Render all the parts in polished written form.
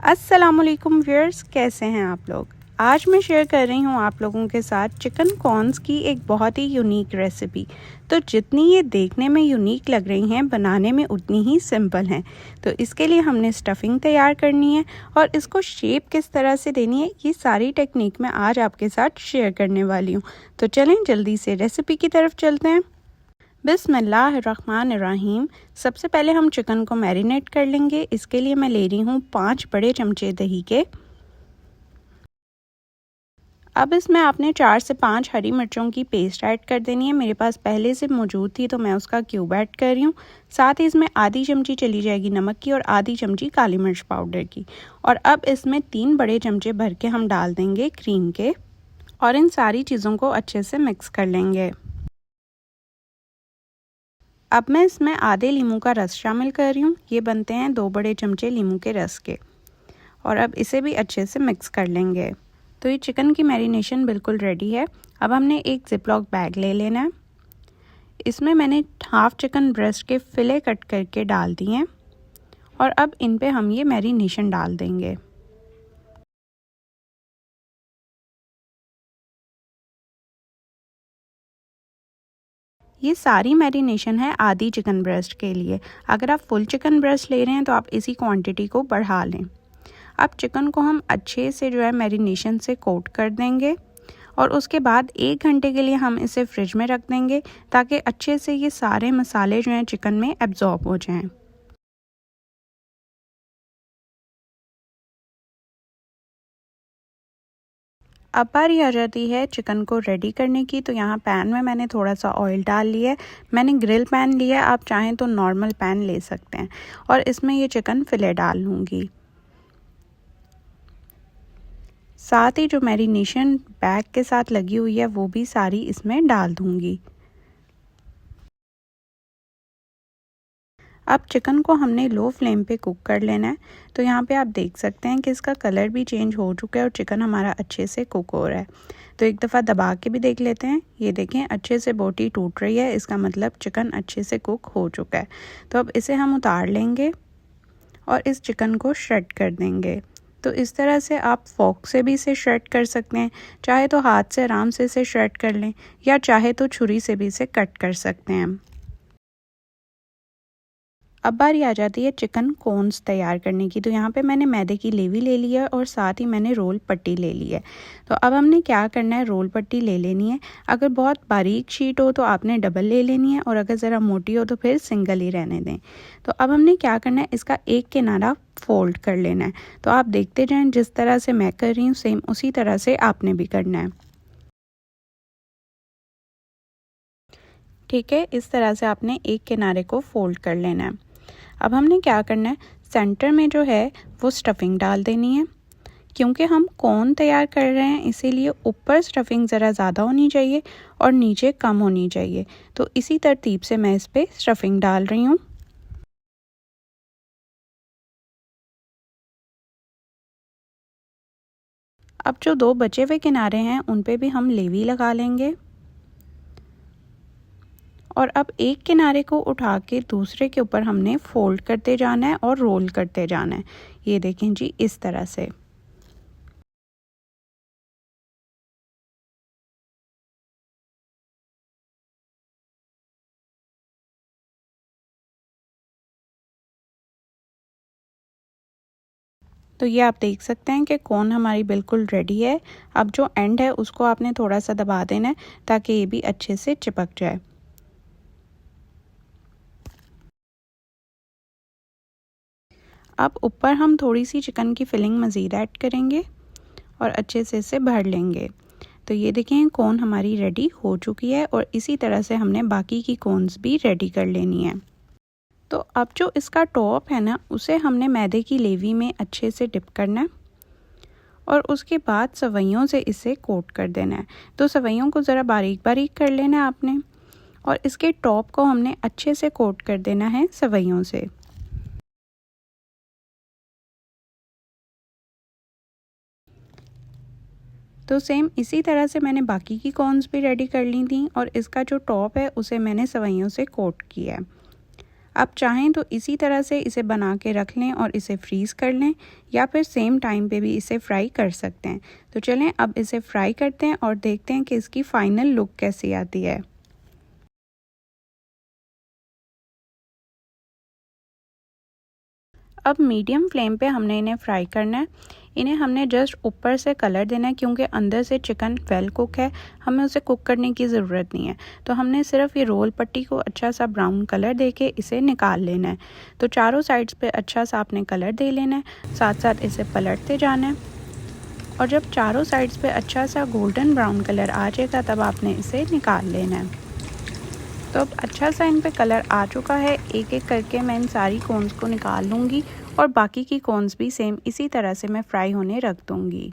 अस्सलामुअलैकुम व्यूअर्स, कैसे हैं आप लोग। आज मैं शेयर कर रही हूँ आप लोगों के साथ चिकन कॉर्न्स की एक बहुत ही यूनिक रेसिपी। तो जितनी ये देखने में यूनिक लग रही हैं, बनाने में उतनी ही सिंपल हैं। तो इसके लिए हमने स्टफिंग तैयार करनी है और इसको शेप किस तरह से देनी है, ये सारी टेक्निक मैं आज आपके साथ शेयर करने वाली हूँ। तो चलें जल्दी से रेसिपी की तरफ चलते हैं। बिस्मिल्लाहिर्रहमानिर्रहीम। सबसे पहले हम चिकन को मैरिनेट कर लेंगे। इसके लिए मैं ले रही हूँ 5 बड़े चमचे दही के। अब इसमें आपने 4 से 5 हरी मिर्चों की पेस्ट ऐड कर देनी है। मेरे पास पहले से मौजूद थी तो मैं उसका क्यूब ऐड कर रही हूँ। साथ ही इसमें आधी चमची चली जाएगी नमक की और आधी चमची काली मिर्च पाउडर की। और अब इसमें 3 बड़े चमचे भर के हम डाल देंगे क्रीम के और इन सारी चीज़ों को अच्छे से मिक्स कर लेंगे। अब मैं इसमें आधे लीमू का रस शामिल कर रही हूँ। ये बनते हैं 2 बड़े चमचे लीमू के रस के। और अब इसे भी अच्छे से मिक्स कर लेंगे। तो ये चिकन की मैरिनेशन बिल्कुल रेडी है। अब हमने एक जिपलॉक बैग ले लेना है। इसमें मैंने हाफ चिकन ब्रेस्ट के फिले कट करके डाल दिए हैं और अब इन पे हम ये मैरिनेशन डाल देंगे। ये सारी मैरिनेशन है आधी चिकन ब्रेस्ट के लिए। अगर आप फुल चिकन ब्रेस्ट ले रहे हैं तो आप इसी क्वांटिटी को बढ़ा लें। अब चिकन को हम अच्छे से जो है मैरिनेशन से कोट कर देंगे और उसके बाद 1 घंटे के लिए हम इसे फ्रिज में रख देंगे ताकि अच्छे से ये सारे मसाले जो हैं चिकन में एब्जॉर्ब हो जाएं। अब बारी आ जाती है चिकन को रेडी करने की। तो यहाँ पैन में मैंने थोड़ा सा ऑयल डाल लिया है। मैंने ग्रिल पैन लिया है, आप चाहें तो नॉर्मल पैन ले सकते हैं। और इसमें ये चिकन फिले डाल लूँगी। साथ ही जो मैरिनेशन बैग के साथ लगी हुई है वो भी सारी इसमें डाल दूँगी। अब चिकन को हमने लो फ्लेम पे कुक कर लेना है। तो यहाँ पे आप देख सकते हैं कि इसका कलर भी चेंज हो चुका है और चिकन हमारा अच्छे से कुक हो रहा है। तो एक दफ़ा दबा के भी देख लेते हैं। ये देखें अच्छे से बोटी टूट रही है, इसका मतलब चिकन अच्छे से कुक हो चुका है। तो अब इसे हम उतार लेंगे और इस चिकन को श्रेड कर देंगे। तो इस तरह से आप फोक से भी इसे श्रेड कर सकते हैं, चाहे तो हाथ से आराम से इसे श्रेड कर लें या चाहे तो छुरी से भी इसे कट कर सकते हैं। अब बारी आ जाती है चिकन कोन्स तैयार करने की। तो यहाँ पे मैंने मैदे की लेवी ले ली है और साथ ही मैंने रोल पट्टी ले ली है। तो अब हमने क्या करना है, रोल पट्टी ले लेनी है। अगर बहुत बारीक शीट हो तो आपने डबल ले लेनी है और अगर ज़रा मोटी हो तो फिर सिंगल ही रहने दें। तो अब हमने क्या करना है, इसका एक किनारा फोल्ड कर लेना है। तो आप देखते जाएँ, जिस तरह से मैं कर रही हूँ सेम उसी तरह से आपने भी करना है। ठीक है, इस तरह से आपने एक किनारे को फोल्ड कर लेना है। अब हमने क्या करना है, सेंटर में जो है वो स्टफिंग डाल देनी है। क्योंकि हम कोन तैयार कर रहे हैं इसीलिए ऊपर स्टफिंग ज़रा ज़्यादा होनी चाहिए और नीचे कम होनी चाहिए। तो इसी तरतीब से मैं इस पर स्टफिंग डाल रही हूँ। अब जो 2 बचे हुए किनारे हैं उन पे भी हम लेवी लगा लेंगे और अब एक किनारे को उठा के दूसरे के ऊपर हमने फोल्ड करते जाना है और रोल करते जाना है। ये देखें जी, इस तरह से। तो ये आप देख सकते हैं कि कोन हमारी बिल्कुल रेडी है। अब जो एंड है उसको आपने थोड़ा सा दबा देना है ताकि ये भी अच्छे से चिपक जाए। अब ऊपर हम थोड़ी सी चिकन की फिलिंग मज़ीद ऐड करेंगे और अच्छे से इसे भर लेंगे। तो ये देखें कोन हमारी रेडी हो चुकी है और इसी तरह से हमने बाकी की कोन्स भी रेडी कर लेनी है। तो अब जो इसका टॉप है ना, उसे हमने मैदे की लेवी में अच्छे से डिप करना है और उसके बाद सवैयों से इसे कोट कर देना है। तो सवैयों को ज़रा बारीक बारीक कर लेना है आपने और इसके टॉप को हमने अच्छे से कोट कर देना है सवैयों से। तो सेम इसी तरह से मैंने बाकी की कॉर्न्स भी रेडी कर ली थी और इसका जो टॉप है उसे मैंने सवैयों से कोट किया है। आप चाहें तो इसी तरह से इसे बना के रख लें और इसे फ्रीज़ कर लें, या फिर सेम टाइम पे भी इसे फ्राई कर सकते हैं। तो चलें अब इसे फ्राई करते हैं और देखते हैं कि इसकी फ़ाइनल लुक कैसी आती है। अब मीडियम फ्लेम पे हमने इन्हें फ्राई करना है। इन्हें हमने जस्ट ऊपर से कलर देना है, क्योंकि अंदर से चिकन वेल कुक है, हमें उसे कुक करने की ज़रूरत नहीं है। तो हमने सिर्फ ये रोल पट्टी को अच्छा सा ब्राउन कलर देके इसे निकाल लेना है। तो चारों साइड्स पे अच्छा सा आपने कलर दे लेना है, साथ साथ इसे पलटते जाना है। और जब चारों साइड्स पे अच्छा सा गोल्डन ब्राउन कलर आ जाएगा तब आपने इसे निकाल लेना है। तो अब अच्छा सा इन पे कलर आ चुका है। एक एक करके मैं इन सारी कोन्स को निकाल लूँगी और बाकी की कोन्स भी सेम इसी तरह से मैं फ्राई होने रख दूँगी।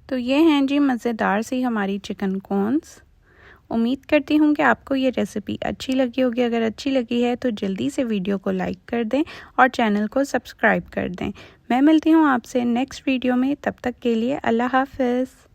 तो ये हैं जी मज़ेदार सी हमारी चिकन कॉर्न्स। उम्मीद करती हूँ कि आपको ये रेसिपी अच्छी लगी होगी। अगर अच्छी लगी है तो जल्दी से वीडियो को लाइक कर दें और चैनल को सब्सक्राइब कर दें। मैं मिलती हूँ आपसे नेक्स्ट वीडियो में, तब तक के लिए अल्लाह हाफ़िज़।